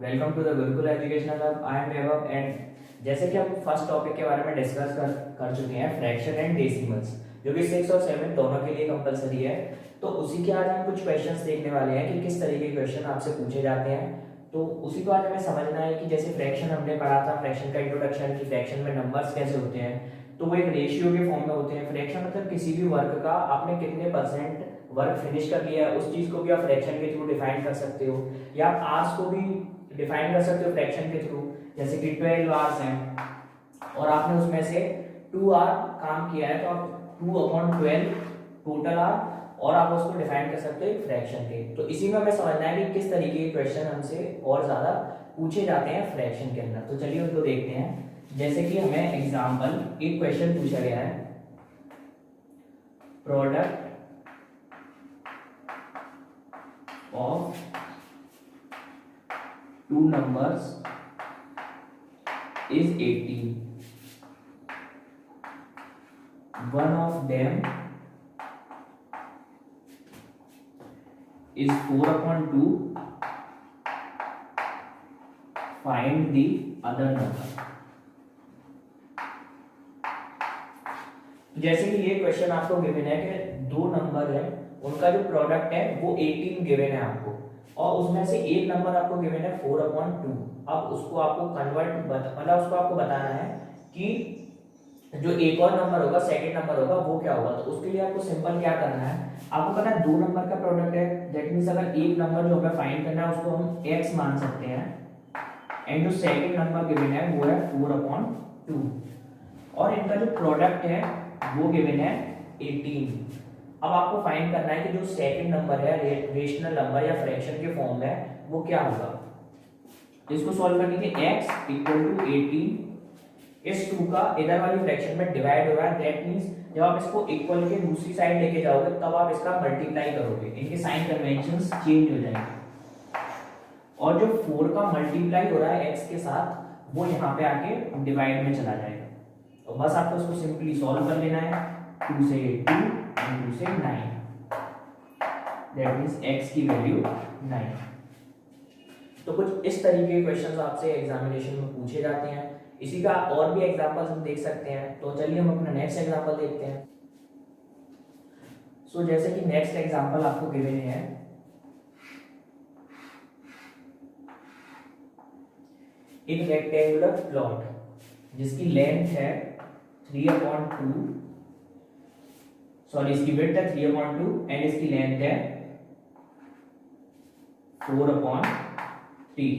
Welcome to the Gurukul educational hub. I am Vaibhav and जैसे कि हम फर्स्ट टॉपिक के बारे में डिस्कस कर चुके हैं, फ्रैक्शन एंड डेसिमल्स, जो कि 6 और 7 दोनों के लिए कंपलसरी है। तो उसी के आज हम कुछ क्वेश्चंस देखने वाले हैं कि किस तरीके के क्वेश्चन आपसे पूछे जाते हैं। तो उसी को आज हमें समझना है कि जैसे फ्रैक्शन हमने पढ़ा था, फ्रैक्शन का इंट्रोडक्शन, कि फ्रैक्शन में नंबर्स कैसे होते हैं। तो वो एक रेशियो के फॉर्म में होते हैं। फ्रैक्शन मतलब किसी भी वर्क का आपने कितने परसेंट वर्क फिनिश कर लिया है, उस चीज को भी आप फ्रैक्शन के थ्रू डिफाइन कर सकते हो, या आप आवर्स को भी डिफाइन कर सकते हो फ्रैक्शन के थ्रू। जैसे कि 12 आवर्स हैं और आपने उसमें से 2 आवर काम किया है, तो आप 2/12 टोटल आवर, और आप उसको डिफाइन कर सकते हो एक फ्रैक्शन के। तो इसी में हमें समझना है कि किस तरीके के क्वेश्चन हमसे और ज्यादा पूछे जाते हैं फ्रैक्शन के अंदर। तो चलिए उनको देखते हैं। जैसे कि हमें एग्जाम्पल एक क्वेश्चन पूछा गया है, product of two numbers is 18. One of them is 4/2. Find the other number. जैसे कि ये क्वेश्चन आपको गिवन है कि दो नंबर है, उनका जो प्रोडक्ट है वो 18 गिवन है आपको, और उसमें से एक नंबर आपको गिवन है 4/2। अब उसको आपको मतलब उसको आपको बताना है कि जो एक और नंबर होगा, सेकंड नंबर होगा, वो क्या होगा। तो उसके लिए आपको सिंपल क्या करना है, आपको पता है दो नंबर का प्रोडक्ट है, दैट मींस अगर एक नंबर जो हमें फाइंड करना है उसको हम x मान सकते हैं, एंड जो सेकंड नंबर गिवन है वो है 4/2, और इनका जो प्रोडक्ट है वो गिवन है 18। अब आपको फाइंड करना है कि जो सेकंड नंबर है, रेशनल नंबर या फ्रैक्शन के फॉर्म में, वो क्या होगा। इसको सॉल्व करने के x = 18 इस 2 का इधर वाली फ्रैक्शन में डिवाइड हो रहा है, दैट मींस जब आप इसको इक्वल के दूसरी साइड लेके जाओगे तब आप इसका मल्टीप्लाई करोगे, इनके साइन कन्वेंशंस चेंज हो जाएंगे, और जो 4 का मल्टीप्लाई हो रहा है x के साथ वो यहाँ पे आके डिवाइड में चला जाएगा। तो बस आपको इसको सिंपली सॉल्व कर लेना है, 2 से 2 और 2 से 9, दैट मींस x की वैल्यू 9। तो कुछ इस तरीके के क्वेश्चंस आपसे एग्जामिनेशन में पूछे जाते हैं। इसी का और भी एग्जांपल्स हम देख सकते हैं। तो चलिए हम अपना नेक्स्ट एग्जांपल देखते हैं। सो जैसे कि नेक्स्ट एग्जांपल आपको गिवन है, एक रेक्टेंगुलर प्लॉट जिसकी लेंथ है 3/2, सॉरी इसकी विड्थ है 3/2 एंड इसकी लेंथ है 4/3।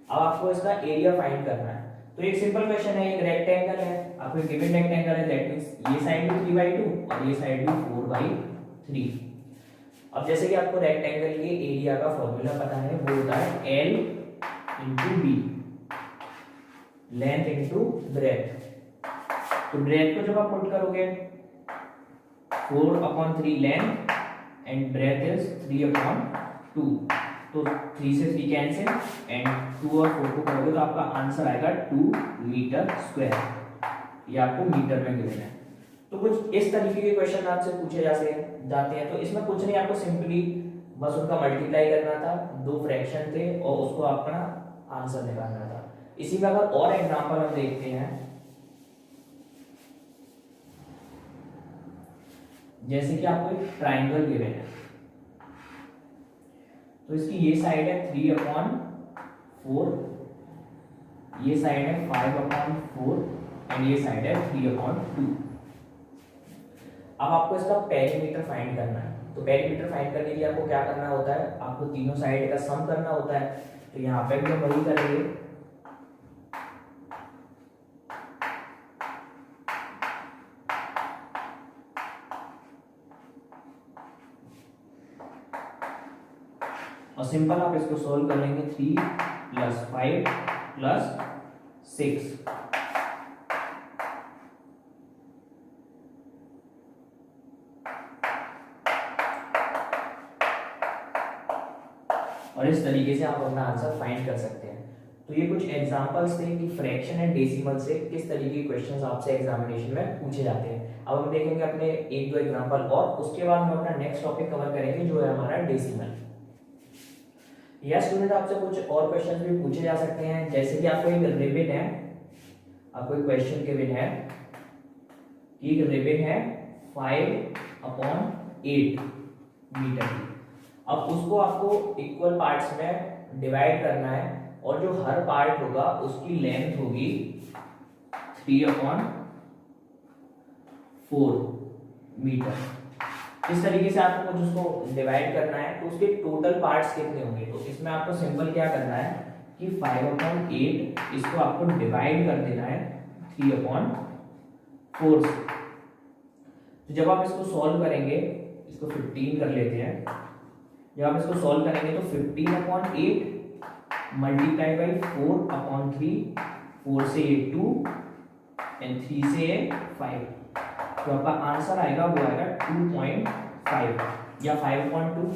अब आपको इसका एरिया फाइंड करना है। तो एक सिंपल क्वेश्चन है, एक रेक्टेंगल है, आपको गिवन रेक्टेंगल है, दैट मींस ये साइड भी 3/2 और ये साइड भी 4/3। अब जैसे कि आपको रेक्टेंगल के एरिया का फॉर्मूला पता है, वो होता है L × B, length into breadth. तो ब्रेथ को जब आप पुट करोगे 4/3 लेंथ एंड ब्रेथ इज 3/2, तो 3 से 3 कैंसिल एंड 2 और 4 को करोगे तो आपका आंसर आएगा 2 मीटर स्क्वायर। ये आपको मीटर में गिवन है। तो कुछ इस तरीके के क्वेश्चन आपसे पूछे जाते हैं। तो इसमें कुछ नहीं, आपको सिंपली बस उनका मल्टीप्लाई करना था, दो फ्रैक्शन थे और उसको अपना आंसर निकालना था। इसी का अगर और एग्जांपल हम देखते हैं, जैसे कि आपको एक ट्राइंगल गिवन है, तो इसकी ये साइड है 3/4, ये साइड है 5/4 एंड ये साइड है 3/2। अब आपको इसका पेरीमीटर फाइंड करना है। तो पेरीमीटर फाइंड करने के लिए आपको क्या करना होता है, आपको तीनों साइड का सम करना होता है। तो यहाँ पे भी हम वही करेंगे, और सिंपल आप इसको सोल्व कर लेंगे, 3 + 5 + 6। और इस तरीके से आप अपना आंसर फाइंड कर सकते हैं। तो ये कुछ एग्जांपल्स थे कि फ्रैक्शन एंड डेसिमल से किस तरीके के क्वेश्चंस आपसे एग्जामिनेशन में पूछे जाते हैं। अब हम देखेंगे अपने एक दो एग्जांपल और उसके बाद हम अपना नेक्स्ट टॉपिक कवर करेंगे जो है हमारा डेसिमल। या स्टूडेंट आपसे कुछ और क्वेश्चन भी पूछे जा सकते हैं, जैसे कि आपको एक रिबन है, आपको एक क्वेश्चन गिवन है कि एक रिबन है 5/8 मीटर की। अब उसको आपको इक्वल पार्ट्स में डिवाइड करना है और जो हर पार्ट होगा उसकी लेंथ होगी 3/4 मीटर। इस तरीके से आपको कुछ उसको डिवाइड करना है, तो उसके टोटल पार्ट्स कितने होंगे। तो इसमें आपको सिंपल क्या करना है कि 5/8 इसको आपको डिवाइड कर देना है 3/4 से। तो जब आप इसको सॉल्व करेंगे, इसको 15 कर लेते हैं, जब आप इसको सॉल्व करेंगे तो 15/8 मल्टीप्लाई बाई 4/3, 4 से ये 2 एंड 3 से ये 5, तो आपका आंसर आएगा वो आएगा 2.5 या 5.2।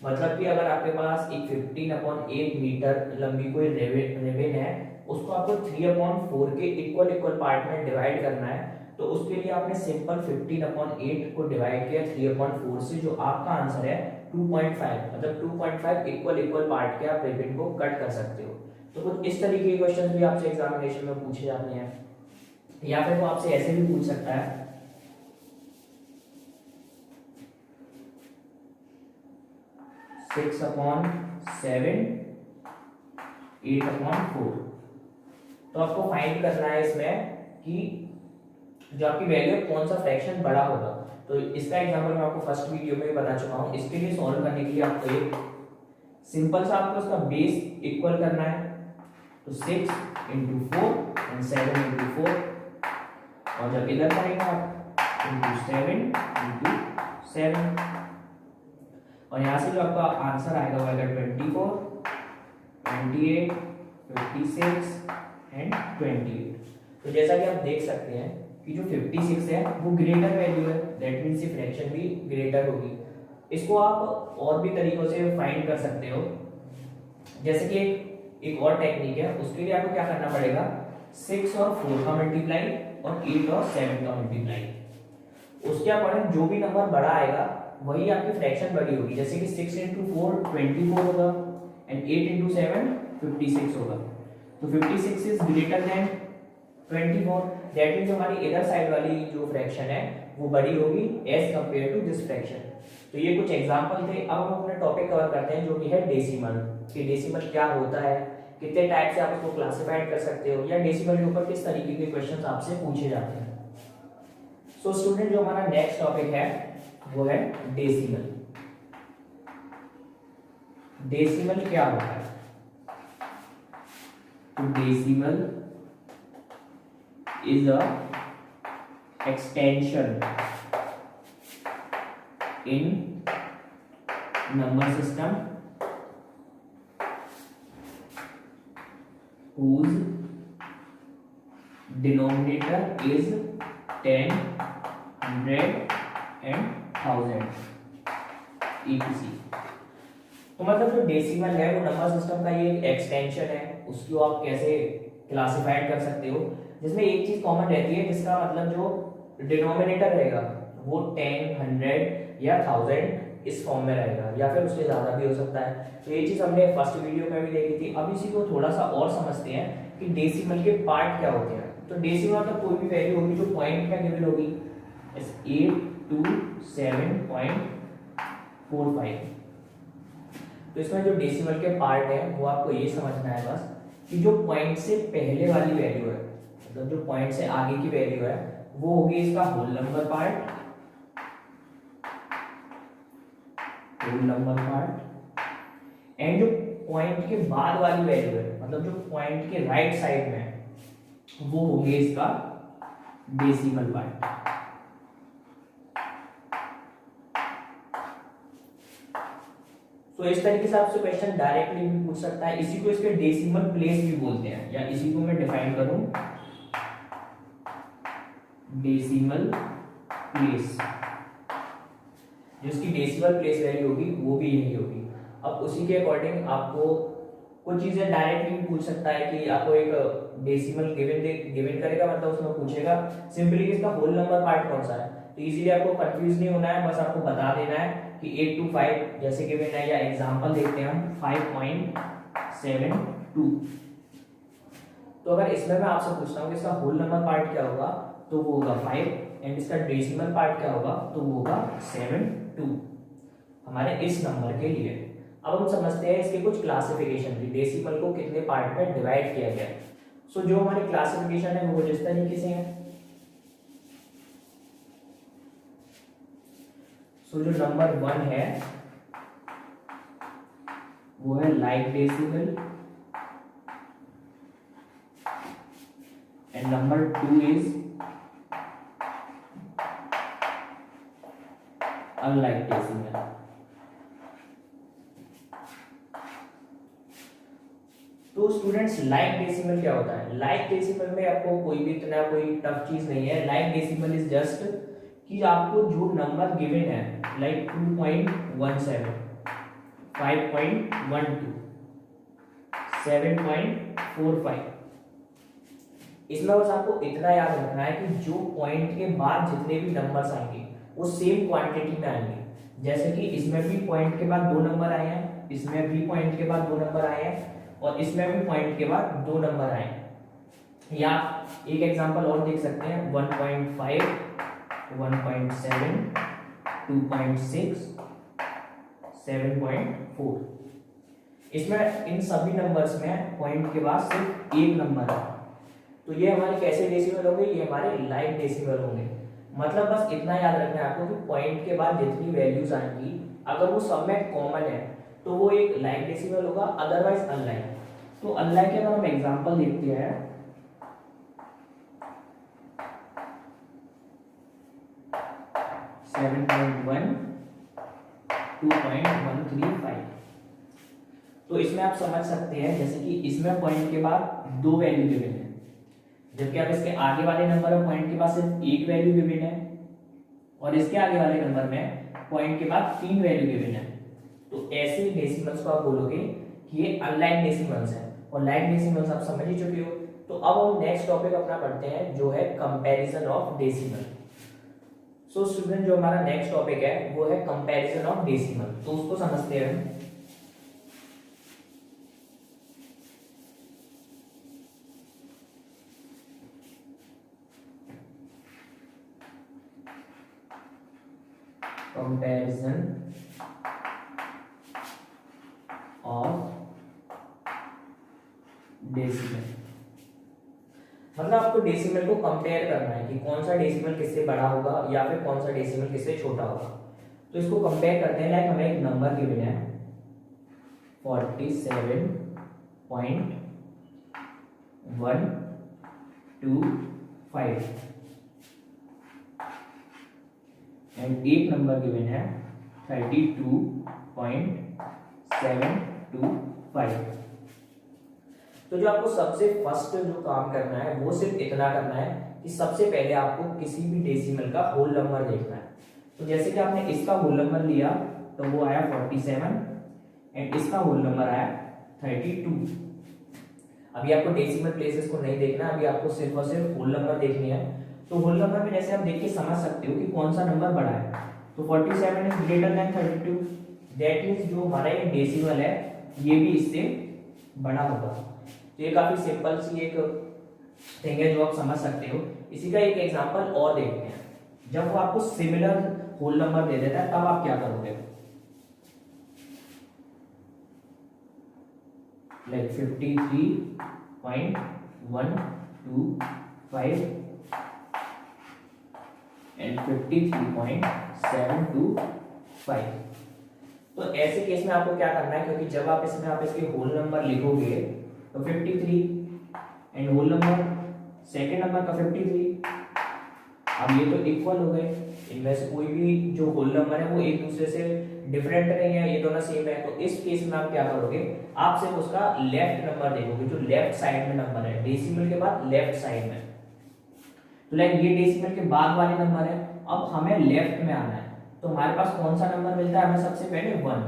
मतलब कि अगर आपके पास एक 15/8 मीटर लंबी कोई रिबन है, उसको आपको 3/4 के इक्वल पार्ट में डिवाइड करना है, तो उसके लिए आपने सिंपल 15/8 को डिवाइड किया 3/4 से, जो आपका आंसर है 2.5। मतलब 2.5 इक्वल पार्ट के आप रिबन को कट कर सकते हो। तो कुछ इस तरीके के क्वेश्चन भी आपसे एग्जामिनेशन में पूछे जाते हैं, या फिर वो आपसे ऐसे भी पूछ सकता है 6/7 8/4। तो आपको फाइंड करना है इसमें कि जो आपकी वैल्यू है कौन सा फ्रैक्शन बड़ा होगा। तो इसका एग्जांपल मैं आपको फर्स्ट वीडियो में बता चुका हूं। इसके लिए सॉल्व करने के लिए आपको एक सिंपल सा आपको इसका बेस इक्वल करना है, तो 6 × 4 एंड 7 × 4, और जब इधर करेंगे आप ×7 × 7, और यहाँ से जो आपका आंसर आएगा वो आएगा 24, 28, 56 एंड 28। तो जैसा कि आप देख सकते हैं कि जो 56 है वो ग्रेटर वैल्यू है, दैट मीन्स ये फ्रैक्शन भी ग्रेटर होगी। इसको आप और भी तरीकों से फाइंड कर सकते हो, जैसे कि एक और टेक्निक है। उसके लिए आपको क्या करना पड़ेगा, 6 और 4 का मल्टीप्लाई और 8 और 7 का मल्टीप्लाई, उसके अकॉर्डिंग जो भी नंबर बड़ा आएगा वही आपकी फ्रैक्शन बड़ी होगी। जैसे कि 6 × 4 24 होगा एंड 8 × 7 56 होगा, तो 56 is greater than 24, that means हमारी इधर साइड वाली जो फ्रैक्शन है वो बड़ी होगी as compare to this fraction. तो ये कुछ एग्जांपल थे। अब हम अपना टॉपिक कवर करते हैं जो कि है डेसिमल, कि डेसिमल क्या होता है, कितने टाइप से आप इसको क्लासिफाइड कर सकते हो, या डेसिमल के ऊपर किस तरीके के क्वेश्चंस आपसे पूछे जाते हैं। सो स्टूडेंट, जो हमारा नेक्स्ट टॉपिक है वो है डेसिमल। डेसिमल क्या होता है, तो decimal is a extension in number system whose denominator is 10, 100 and 1000 etc। तो मतलब जो डेसिमल है वो नंबर सिस्टम का ये एक एक्सटेंशन है, उसको आप कैसे क्लासिफाइड कर सकते हो, जिसमें एक चीज कॉमन रहती है, जिसका मतलब जो डिनोमिनेटर रहेगा वो 10, 100 या 1000 इस फॉर्म में रहेगा, या फिर उससे ज्यादा भी हो सकता है। तो ये चीज हमने फर्स्ट वीडियो में भी देखी थी। अब इसी को थोड़ा सा और समझते हैं कि डेसिमल के पार्ट क्या होते हैं। तो डेसिमल मतलब कोई भी वैल्यू होगी जो पॉइंट में गिवन होगी, 827.45। तो इसमें जो डेसिमल के पार्ट है वो आपको ये समझना है बस कि जो पॉइंट से पहले वाली वैल्यू है, मतलब जो पॉइंट से आगे की वैल्यू है वो होगी इसका होल नंबर पार्ट, एंड जो पॉइंट के बाद वाली वैल्यू है, मतलब जो पॉइंट के राइट साइड में है, वो होगी इसका डेसिमल पार्ट। तो इस तरीके से आपसे क्वेश्चन डायरेक्टली भी पूछ सकता है। इसी को इसके डेसिमल प्लेस भी बोलते हैं, या इसी को मैं डिफाइन करूं डेसिमल प्लेस, जिसकी डेसिमल प्लेस वैल्यू होगी वो भी यही होगी। अब उसी के अकॉर्डिंग आपको कुछ चीजें डायरेक्टली भी पूछ सकता है कि आपको एक डेसिमल गिवन करेगा, मतलब उसमें पूछेगा सिंपली इसका होल नंबर पार्ट कौन सा है। तो इजीली आपको कंफ्यूज नहीं होना है, बस आपको बता देना है कि 8 to 5 जैसे गिवन है, या एग्जांपल देखते हैं हम 5.72। तो अगर इसमें मैं आपसे पूछता हूँ कि इसका होल नंबर पार्ट क्या होगा, तो वो होगा 5, एंड इसका डेसिमल पार्ट क्या होगा, तो वो होगा 72 हमारे इस नंबर के लिए। अब हम समझते हैं इसके कुछ क्लासिफिकेशन की, डेसिमल को कितने पार्ट में डिवाइड किया गया है। सो जो हमारी क्लासिफिकेशन है वो इस तरीके से है। सो जो नंबर 1 है वो है like decimal, and number 2 is unlike decimal. तो स्टूडेंट्स लाइक डेसिमल क्या होता है? लाइक डेसिमल में आपको कोई भी इतना कोई टफ चीज नहीं है। लाइक डेसिमल इज जस्ट कि आपको जो नंबर गिवन है लाइक 2.17, 5.12, 7.45, इसमें बस आपको इतना याद रखना है कि जो पॉइंट के बाद जितने भी नंबर्स आएंगे वो सेम क्वांटिटी में आएंगे। जैसे कि इसमें भी पॉइंट के बाद 2 नंबर आए हैं, इसमें भी पॉइंट के बाद 2 नंबर आए हैं, और इसमें भी पॉइंट के बाद 2 नंबर आए हैं। या एक एग्जांपल और देख सकते हैं 1.5, 1.7, 2.6, 7.4। इसमें इन सभी नंबर्स में पॉइंट के बाद सिर्फ एक नंबर है। तो ये हमारे कैसे डेसिमल होंगे? ये हमारे लाइक डेसिमल होंगे। मतलब बस इतना याद रखना है आपको कि पॉइंट के बाद जितनी वैल्यूज आएंगी अगर वो सब में कॉमन है तो वो एक लाइक डेसिमल होगा, अदरवाइज अनलाइक। तो अनलाइक के अगर हम एग्जांपल देखते हैं, सेवन पॉइंट वन, 2.135। तो इसमें आप समझ सकते हैं जैसे कि इसमें पॉइंट के बाद 2 वैल्यू गिवन है, जबकि अब इसके आगे वाले नंबर में पॉइंट के बाद सिर्फ 1 वैल्यू गिवन है, और इसके आगे वाले नंबर में पॉइंट के बाद 3 वैल्यू गिवन है। तो ऐसे डेसिमल्स को आप बोलोगे कि ये अनलाइक डेसिमल्स हैं, और लाइक डेसिमल्स आप समझ ही चुके हो। तो अब हम नेक्स्ट टॉपिक अपना पढ़ते हैं जो है comparison of decimal. So student जो हमारा नेक्स्ट टॉपिक है वो है कंपैरिजन ऑफ डेसिमल। तो उसको समझते हैं हम। कंपैरिजन ऑफ डेसिमल मतलब आपको डेसिमल को कंपेयर करना है कि कौन सा डेसिमल किससे बड़ा होगा या फिर कौन सा डेसिमल किससे छोटा होगा। तो इसको कंपेयर करते हैं। लाइक हमें एक नंबर गिवन है 47.125 एंड एक नंबर गिवन है 32.725। तो जो आपको सबसे फर्स्ट जो काम करना है वो सिर्फ इतना करना है कि सबसे पहले आपको किसी भी डेसिमल का होल नंबर देखना है। तो जैसे कि आपने इसका होल नंबर लिया तो वो आया 47 एंड इसका होल नंबर आया 32। अभी आपको डेसिमल प्लेसेस को नहीं देखना, अभी आपको सिर्फ और सिर्फ होल नंबर देखनी है। तो होल नंबर में जैसे आप देख के समझ सकते हो कि कौन सा नंबर बड़ा है। तो 47 is greater than 32, that means जो हमारा ये डेसिमल है ये भी इससे बड़ा होगा। तो ये काफी सिंपल सी एक थिंग है जो आप समझ सकते हो। इसी का एक एग्जांपल और देखते हैं। जब वो आपको सिमिलर होल नंबर दे देता है तब आप क्या करोगे? Like 53.125 and 53.725। तो ऐसे केस में आपको क्या करना है, क्योंकि जब आप इसमें आप इसके होल नंबर लिखोगे तो 53 and whole number second number का 53, अब ये तो इक्वल हो गए। इनमें से कोई भी जो होल नंबर है वो एक दूसरे से डिफरेंट नहीं है, ये दोनों सेम है। तो इस केस में आप क्या करोगे, आप सिर्फ उसका लेफ्ट नंबर देखोगे, जो लेफ्ट साइड में नंबर है डेसिमल के बाद लेफ्ट साइड में। तो लाइक ये डेसिमल के बाद वाले नंबर है, अब हमें लेफ्ट में आना है। तो हमारे पास कौन सा नंबर मिलता है हमें? सबसे पहले 1,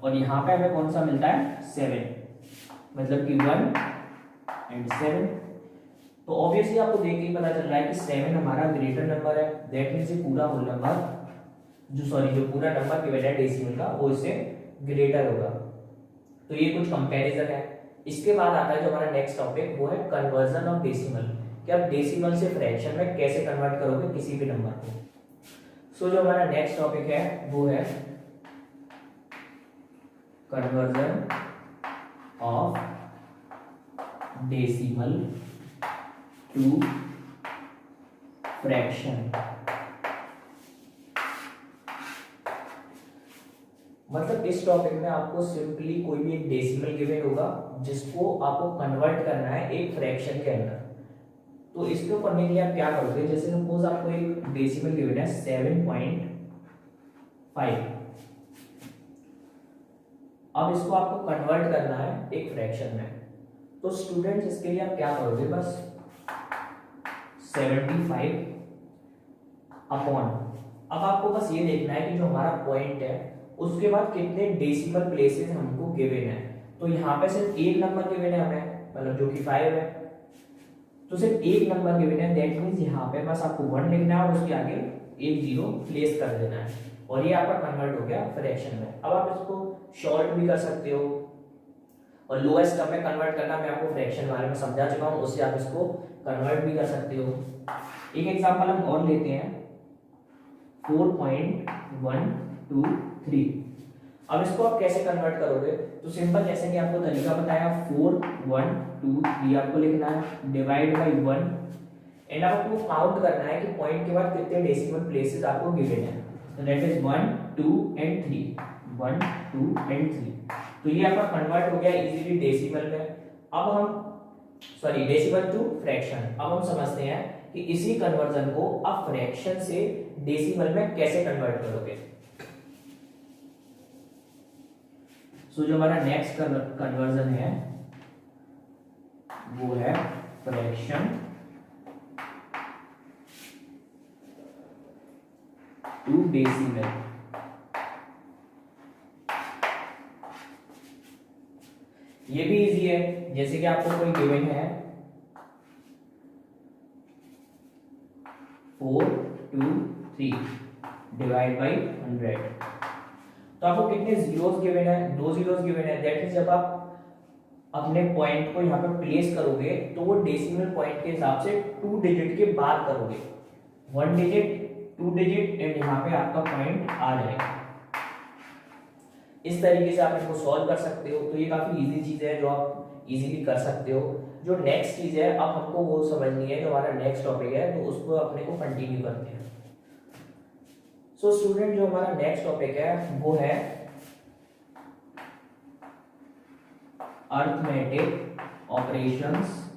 और यहाँ पे हमें कौन सा मिलता है? 7, मतलब कि 1 एंड 7। तो ऑब्वियसली आपको देख के ही पता चल रहा है कि 7 हमारा ग्रेटर नंबर है, दैट मींस ये पूरा होल नंबर जो पूरा नंबर गिवन है डेसिमल का वो इससे ग्रेटर होगा। तो ये कुछ कंपैरिजन है। इसके बाद आता है जो हमारा नेक्स्ट टॉपिक, वो है कन्वर्जन ऑफ डेसिमल, कि आप डेसिमल से फ्रैक्शन में कैसे कन्वर्ट करोगे किसी भी नंबर को। सो जो हमारा नेक्स्ट टॉपिक है वो है conversion of decimal to fraction. मतलब इस टॉपिक में आपको सिंपली कोई भी एक डेसिमल गिवन होगा जिसको आपको कन्वर्ट करना है एक फ्रैक्शन के अंदर। तो इसको करने के लिए आप क्या करोगे, जैसे सपोज आपको एक डेसिमल गिवन है 7.5, अब इसको आपको कन्वर्ट करना है एक फ्रैक्शन में। तो स्टूडेंट्स इसके लिए आप क्या करोगे, बस 75 अपॉन, अब आपको बस ये देखना है कि जो हमारा पॉइंट है उसके बाद कितने डेसिमल प्लेसेस हमको गिवन है। तो यहाँ पे सिर्फ एक नंबर गिवन है हमें, मतलब जो कि 5 है, तो सिर्फ एक नंबर गिवन है, दैट मींस यहाँ पे बस आपको 1 लिखना है और उसके आगे एक 0 प्लेस कर देना है और ये आपका कन्वर्ट हो गया फ्रैक्शन में। अब आप इसको शॉर्ट भी कर सकते हो और लोएस्ट टर्म में कन्वर्ट करना मैं आपको फ्रैक्शन बारे में समझा चुका हूँ, उससे आप इसको कन्वर्ट भी कर सकते हो। एक एग्जांपल हम और लेते हैं 4.123। अब इसको आप कैसे कन्वर्ट करोगे, तो सिंपल जैसे कि आपको तरीका बताया 4.123 आपको लिखना है डिवाइड बाय 1 एंड आपको काउंट करना है कि पॉइंट के बाद कितने डेसिमल प्लेसेस आपको गिवन है। तो दैट इज 1 2 एंड 3, 1 2 एंड 3। तो ये आपका कन्वर्ट हो गया इजीली डेसिमल में। अब हम डेसिमल टू फ्रैक्शन। अब हम समझते हैं कि इसी कन्वर्जन को आप फ्रैक्शन से डेसिमल में कैसे कन्वर्ट करोगे। सो जो हमारा नेक्स्ट कन्वर्जन है वो है फ्रैक्शन टू डेसिमल। ये भी इजी है, जैसे कि आपको कोई गिवन है 423 डिवाइड बाई 100, तो आपको कितने जीरोस गिवन है, 2 जीरोस गिवन है। दैट मींस जब आप अपने पॉइंट को यहाँ पे प्लेस करोगे तो वो डेसिमल पॉइंट के हिसाब से 2 डिजिट के बाद करोगे, 1 डिजिट 2 डिजिट एंड यहाँ पे आपका पॉइंट आ जाएगा। इस तरीके से आप इसको सॉल्व कर सकते हो। तो ये काफी इजी चीज है जो आप इजीली कर सकते हो। जो नेक्स्ट चीज है अब हमको वो समझनी है, जो हमारा नेक्स्ट टॉपिक है, तो उसको अपने को कंटिन्यू करते हैं। सो स्टूडेंट जो हमारा नेक्स्ट टॉपिक है वो है अरिथमेटिक ऑपरेशंस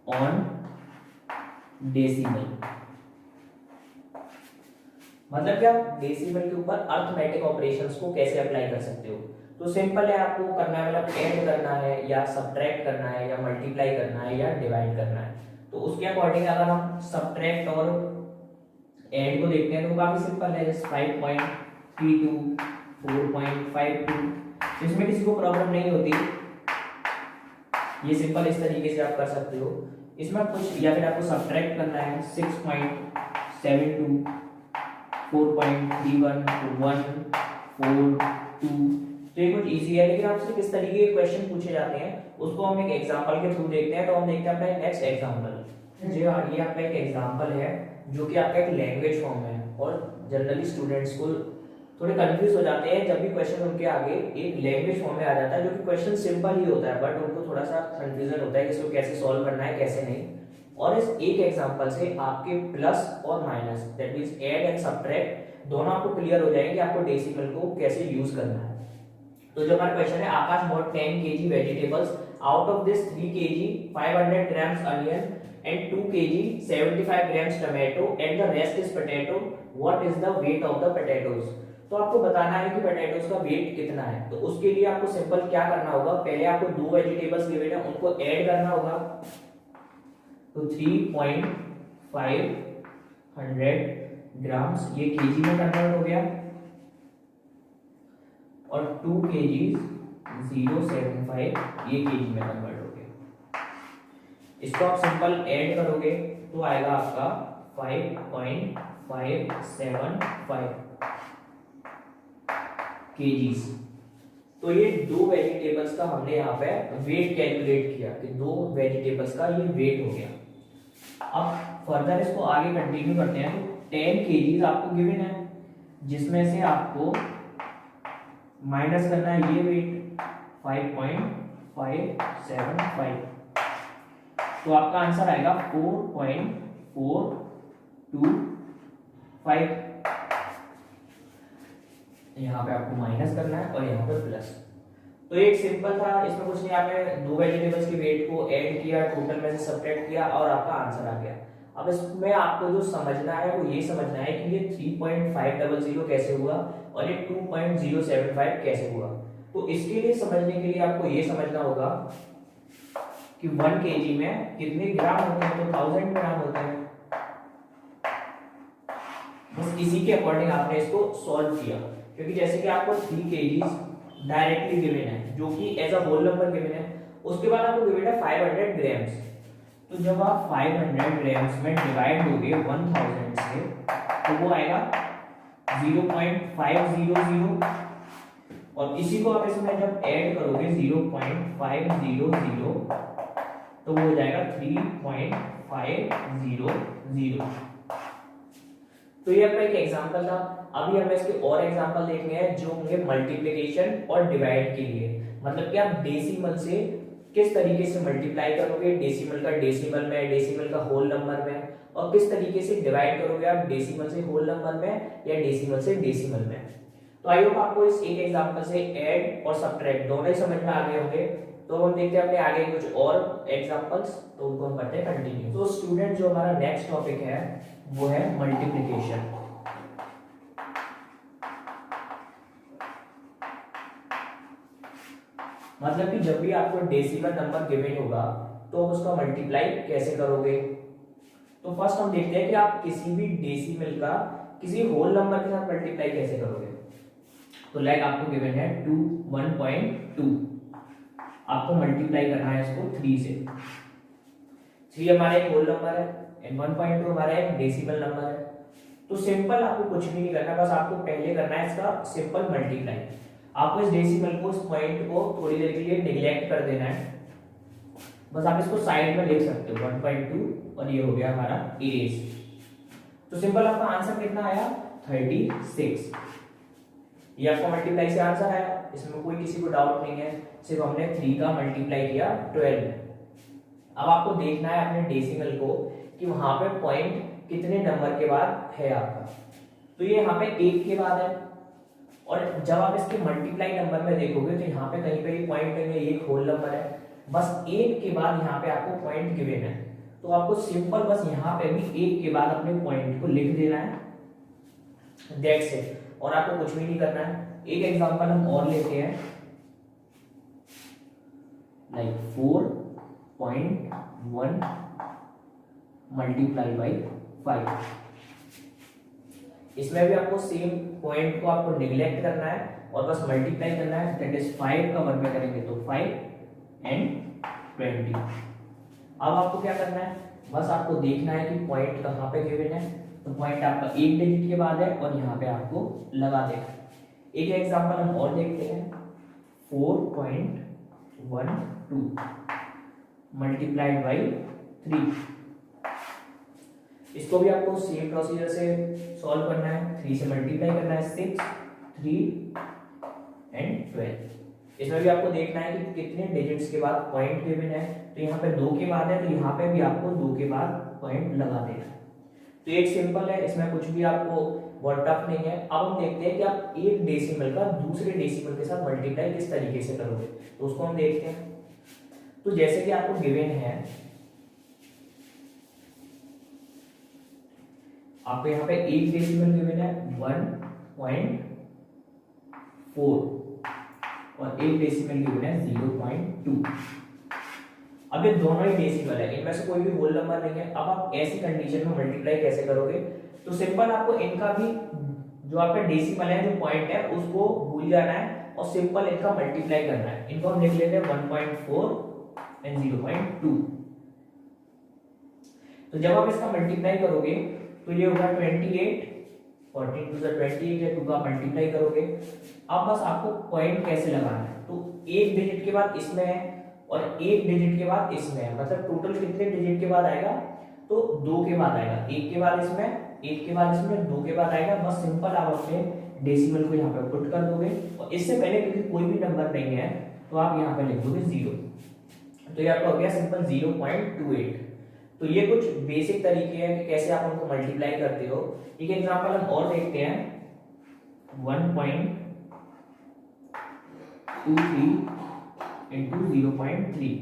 ऑन डेसिमल। मतलब क्या, डेसिमल के ऊपर अरिथमेटिक ऑपरेशंस को कैसे अप्लाई कर सकते हो। तो सिंपल है, आपको करना है मतलब ऐड करना है या सब्ट्रैक्ट करना है या मल्टीप्लाई करना है या डिवाइड करना है। तो उसके अकॉर्डिंग अगर हम सब्ट्रैक्ट और ऐड को देखते हैं तो काफी सिंपल है, जैसे 5.32 4.52, इसमें किसी को प्रॉब्लम नहीं होती। ये सिंपल इस तरीके से आप कर सकते हो। इसमें कुछ या फिर आपको सब्ट्रैक्ट करना है 6.72 4.31 1 4 2। तो ये कुछ इजी है, लेकिन आपसे किस तरीके के क्वेश्चन पूछे जाते हैं उसको हम एक एग्जांपल के थ्रू देखते हैं। तो हम देखते हैं अपना नेक्स्ट एग्जांपल। जी हाँ, ये आपका एक एग्जांपल है जो कि आपका एक लैंग्वेज फॉर्म है और जनरली स्टूडेंट्स को थोड़े कंफ्यूज हो जाते हैं जब भी क्वेश्चन उनके आगे एक लैंग्वेज फॉर्म में आ जाता है, जो कि क्वेश्चन सिंपल ही होता है बट उनको थोड़ा सा कंफ्यूजन होता है कि इसको कैसे सॉल्व करना है कैसे नहीं। और इस एक एग्जांपल से आपके प्लस और minus that means add and subtract दोनों आपको क्लियर हो जाएंगे, आपको डेसिमल को कैसे यूज करना है। तो जो हमारा क्वेश्चन है, आकाश bought 10 kg vegetables, out of this 3 kg 500 grams onion and 2 kg 75 grams tomato and the rest is potato, what is the weight of the potatoes। तो आपको बताना है कि पोटैटोज का वेट कितना है। तो उसके लिए आपको सिंपल क्या करना होगा, पहले आपको 2 वेजिटेबल्स गिवन है उनको ऐड करना होगा। तो 3.500 ग्राम्स ये केजी में कन्वर्ट हो गया और 2 kg 075 ये केजी में कन्वर्ट हो गया। इसको आप सिंपल ऐड करोगे तो आएगा आपका 5.575 kgs। तो ये दो वेजिटेबल्स का हमने यहाँ पे वेट कैलकुलेट किया कि दो वेजिटेबल्स का ये वेट हो गया। अब फर्दर इसको आगे कंटिन्यू करते हैं। तो 10 kgs आपको गिवन है, जिसमें से आपको माइनस करना है ये वेट 5.575। तो आपका आंसर आएगा 4.425। यहाँ पे आपको माइनस करना है और यहाँ पे प्लस। तो एक सिंपल था, इसमें कुछ नहीं, आपने दो वेजिटेबल्स के वेट को ऐड किया, टोटल में से सब्ट्रैक्ट किया और आपका आंसर आ गया। अब इसमें आपको जो समझना है वो ये समझना है कि ये 3.500 कैसे हुआ और ये 2.075 कैसे हुआ। तो इसके लिए समझने के लिए आपको ये समझना होगा कि 1 kg में कितने ग्राम होते हैं, तो 1000 ग्राम होते हैं। बस इसी के अकॉर्डिंग आपने इसको सॉल्व किया, क्योंकि जैसे कि आपको 3 kg डायरेक्टली गिवन है जो कि as a whole number given है, उसके बाद आपको गिवन है 500 ग्राम्स। तो जब आप 500 ग्राम्स में डिवाइड दोगे 1000 से तो वो आएगा 0.500 और इसी को आप इसमें जब ऐड करोगे 0.500 तो वो हो जाएगा 3.500। तो ये अपना एक एग्जांपल था। अभी हमें इसके और एग्जांपल देखने हैं जो होंगे मल्टीप्लिकेशन और डिवाइड के लिए, मतलब कि आप डेसिमल से किस तरीके से मल्टीप्लाई करोगे, डेसिमल का डेसिमल में, डेसिमल का होल नंबर में, और किस तरीके से डिवाइड करोगे आप डेसिमल से होल नंबर में या डेसिमल से डेसिमल में। तो आई होप आपको इस एक एग्जांपल से ऐड और सब्ट्रैक्ट दोनों ही समझ में आ गए होंगे। तो हम देखते हैं अपने आगे कुछ और एग्जांपल्स, तो उनको हम करते हैं कंटिन्यू। तो स्टूडेंट जो हमारा नेक्स्ट टॉपिक है वो है मल्टीप्लिकेशन। मतलब कि जब भी आपको डेसिमल नंबर गिवन होगा तो आप उसका मल्टीप्लाई कैसे करोगे। तो फर्स्ट हम देखते हैं कि आप किसी भी डेसिमल का किसी होल नंबर के साथ मल्टीप्लाई कैसे करोगे। तो लाइक आपको गिवन है 1.2, आपको मल्टीप्लाई करना है इसको 3 से। 3 हमारा एक होल नंबर है एंड 1.2 हमारा एक डेसिमल नंबर है। तो सिंपल आपको कुछ भी नहीं करना, बस आपको पहले करना है इसका सिंपल मल्टीप्लाई। आपको इस डेसिमल को, इस पॉइंट को थोड़ी देर के लिए निगलेक्ट कर देना है, बस आप इसको साइड में लिख सकते हो 1.2 और ये हो गया हमारा इरेज। तो सिंपल आपका आंसर कितना आया 36। ये आपका मल्टीप्लाई से आंसर आया, इसमें कोई किसी को डाउट नहीं है, सिर्फ हमने 3 का मल्टीप्लाई किया 12 में। अब आपको देखना है अपने डेसिमल को कि वहां पे पॉइंट कितने नंबर के बाद है आपका। तो ये यहाँ पे 1 के बाद है, और जब आप इसके मल्टीप्लाई नंबर में देखोगे तो यहाँ पे कहीं पे भी पॉइंट नहीं है, एक होल नंबर है, बस 1 के बाद यहाँ पे आपको पॉइंट गिवन है। तो आपको सिंपल बस यहाँ पे भी 1 के बाद अपने पॉइंट को लिख देना है, दैट्स इट, और आपको कुछ भी नहीं करना है। एक एग्जांपल हम और लेते हैं, लाइक 4.1 मल्टीप्लाई बाई 5। इसमें भी आपको सेम पॉइंट को आपको निगलेक्ट करना है और बस मल्टीप्लाई करना है, दैट इज 5 का वर्ग में करेंगे तो 5 एंड 20। अब आपको क्या करना है, बस आपको देखना है कि पॉइंट कहाँ पे गिवन है। तो पॉइंट आपका एक डिजिट के बाद है और यहाँ पे आपको लगा देना है। एक एग्जांपल हम और देखते हैं, 4.12 मल्टीप्लाइड बाई 3। इसको भी आपको सेम प्रोसीजर से सॉल्व करना है, 3 से मल्टीप्लाई करना है 6, 3 एंड 12। इसमें भी आपको देखना है कि कितने डिजिट्स के बाद पॉइंट गिवन है। तो यहाँ पे 2 के बाद है, तो यहाँ पे भी आपको 2 के बाद पॉइंट लगा देना है। तो एक सिंपल है, इसमें कुछ भी आपको बहुत टफ नहीं है। अब हम देखते हैं कि आप एक डेसिमल का दूसरे डेसिमल के साथ मल्टीप्लाई किस तरीके से करोगे, तो उसको हम देखते हैं। तो जैसे कि आपको गिवन है, आपको यहाँ पे एक डेसिमल गिवन है 1.4 और एक डेसिमल गिवन है 0.2। अब ये दोनों ही डेसिमल है, इनमें से कोई भी होल नंबर नहीं है। अब आप ऐसी कंडीशन में मल्टीप्लाई कैसे करोगे, तो सिंपल आपको इनका भी जो आपका डेसिमल है, जो पॉइंट है, उसको भूल जाना है और सिंपल इनका मल्टीप्लाई करना है। इनको हम लिख लेते हैं 1.4 एंड 0.2। तो जब आप इसका मल्टीप्लाई करोगे तो ये होगा 28, 14 टू 28 है, 2 का मल्टीप्लाई करोगे। अब बस आपको पॉइंट कैसे लगाना है, तो एक डिजिट के बाद इसमें है और एक डिजिट के बाद इसमें है, मतलब टोटल कितने डिजिट के बाद आएगा, तो 2 के बाद आएगा, एक के बाद इसमें, एक के बाद इसमें, 2 के बाद आएगा। बस सिंपल आप अपने डेसिमल को यहाँ पे पुट कर दोगे और इससे पहले क्योंकि कोई भी नंबर नहीं है तो आप यहाँ पे लिख दोगे 0, तो ये आपका हो गया सिंपल 0.28। तो ये कुछ बेसिक तरीके हैं कि कैसे आप उनको मल्टीप्लाई करते हो। एक एग्जांपल हम और देखते हैं, 1.23 into 0.3,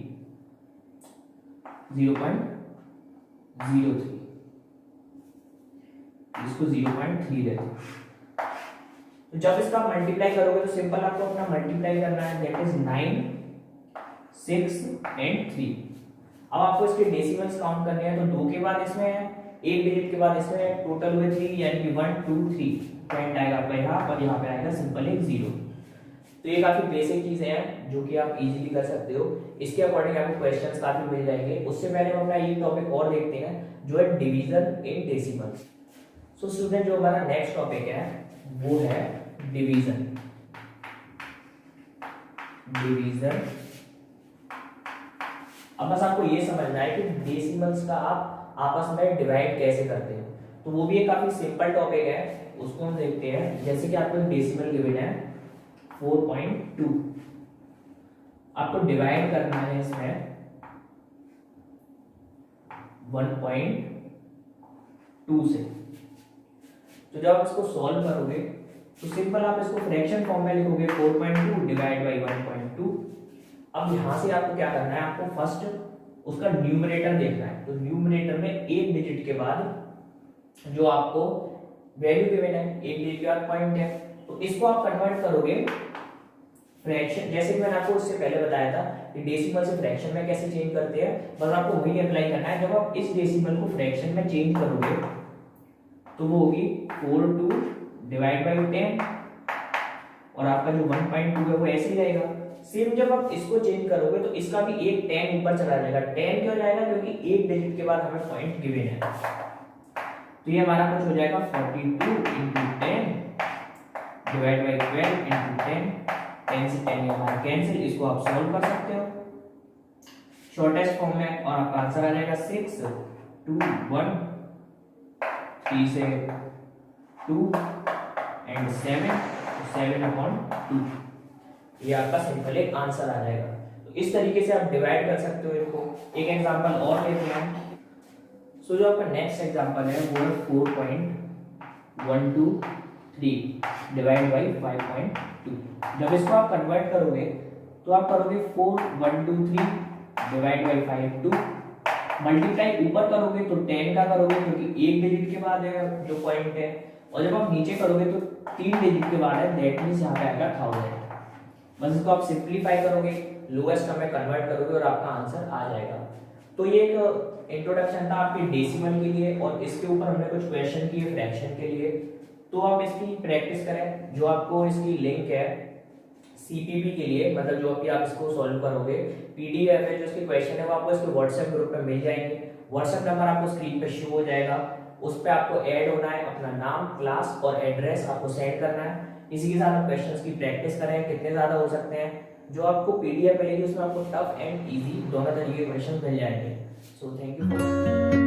0.03, इसको 0.3 देते हैं। तो जब इसका मल्टीप्लाई करोगे तो सिंपल आपको अपना मल्टीप्लाई करना है, दैट इज 9, 6 एंड 3। अब आपको इसके डेसिमल्स काउंट करने हैं, तो 2 के बाद इसमें है, एक डिजिट के बाद इसमें है, टोटल हुए 3, यानी कि 1 2 3 पॉइंट आएगा आपका यहाँ और यहाँ पे आएगा सिंपल एक 0। तो ये काफी बेसिक चीजें हैं जो कि आप इजीली कर सकते हो। इसके अकॉर्डिंग आपको क्वेश्चंस काफी मिल जाएंगे। उससे पहले हम अपना ये टॉपिक और देखते हैं जो है division in decimals. So student, जो हमारा नेक्स्ट टॉपिक है वो है डिवीजन। डिवीजन, अब बस आपको ये समझना है कि डेसिमल्स का आप आपस में डिवाइड कैसे करते हैं, तो वो भी एक काफी सिंपल टॉपिक है, उसको हम देखते हैं। जैसे कि आपको डेसिमल गिवन है 4.2, आपको डिवाइड करना है इसमें 1.2 से। तो जब आप इसको सॉल्व करोगे तो सिंपल आप इसको फ्रैक्शन फॉर्म में लिखोगे, 4.2 डिवाइड बाई 1.2। अब यहां से आपको क्या करना है, आपको फर्स्ट उसका न्यूमरेटर देखना है। तो न्यूमरेटर में एक डिजिट के बाद जो आपको वैल्यू गिवन है, एक डिजिट के बाद पॉइंट है, तो इसको आप कन्वर्ट करोगे फ्रैक्शन। जैसे कि मैंने आपको उससे पहले बताया था कि डेसिमल से फ्रैक्शन में कैसे चेंज करते हैं, बस आपको वही अप्लाई करना है। जब आप इस डेसिमल को फ्रैक्शन में चेंज करोगे तो वो होगी 42 डिवाइड बाई 10 और आपका जो 1.2 है वो ऐसे ही रहेगा। सेम जब आप इसको चेंज करोगे तो इसका भी एक 10 ऊपर चला जाएगा। 10 क्यों जाएगा, क्योंकि एक डिजिट के बाद हमें पॉइंट गिवन है। तो ये हमारा कुछ हो जाएगा 42 into 10 डिवाइड बाई 12 into 10, 10 से 10 हमारा कैंसिल। इसको आप सॉल्व कर सकते हो शॉर्टेस्ट फॉर्म में और आपका आंसर आ जाएगा 6 2 1 3 से 2 एंड 7/2। ये आपका सिंपल एक आंसर आ जाएगा। तो इस तरीके से आप डिवाइड कर सकते हो इनको। एक एग्जांपल और लेते हैं। सो जो आपका नेक्स्ट एग्जांपल है वो है 4.123 डिवाइड बाई 5.2। जब इसको आप कन्वर्ट करोगे तो आप करोगे 4123 डिवाइड बाई 52, मल्टीप्लाई ऊपर करोगे तो 10 का करोगे क्योंकि एक डिजिट के बाद है जो पॉइंट है, और जब आप नीचे करोगे तो 3 डिजिट के बाद है, दैट मींस यहाँ पे आएगा 1000। बस इसको आप सिंप्लीफाई करोगे, लोएस्ट टर्म में कन्वर्ट करोगे और आपका आंसर आ जाएगा। तो ये एक इंट्रोडक्शन था आपके डेसिमल के लिए और इसके ऊपर हमने कुछ क्वेश्चन किए फ्रैक्शन के लिए। तो आप इसकी प्रैक्टिस करें। जो आपको इसकी लिंक है सीपीपी के लिए, मतलब जो अभी आप इसको सॉल्व करोगे, पीडीएफ है जो इसके क्वेश्चन है वो आपको इसके व्हाट्सएप ग्रुप में मिल जाएंगे। व्हाट्सएप नंबर आपको स्क्रीन पे शो हो जाएगा, उस पर आपको ऐड होना है, अपना नाम, क्लास और एड्रेस आपको सेंड करना है। इसी के साथ आप क्वेश्चंस की प्रैक्टिस करें, कितने ज्यादा हो सकते हैं। जो आपको पीडीएफ मिलेगी उसमें आपको टफ एंड इजी दोनों तरीके के क्वेश्चन मिल जाएंगे। So thank you for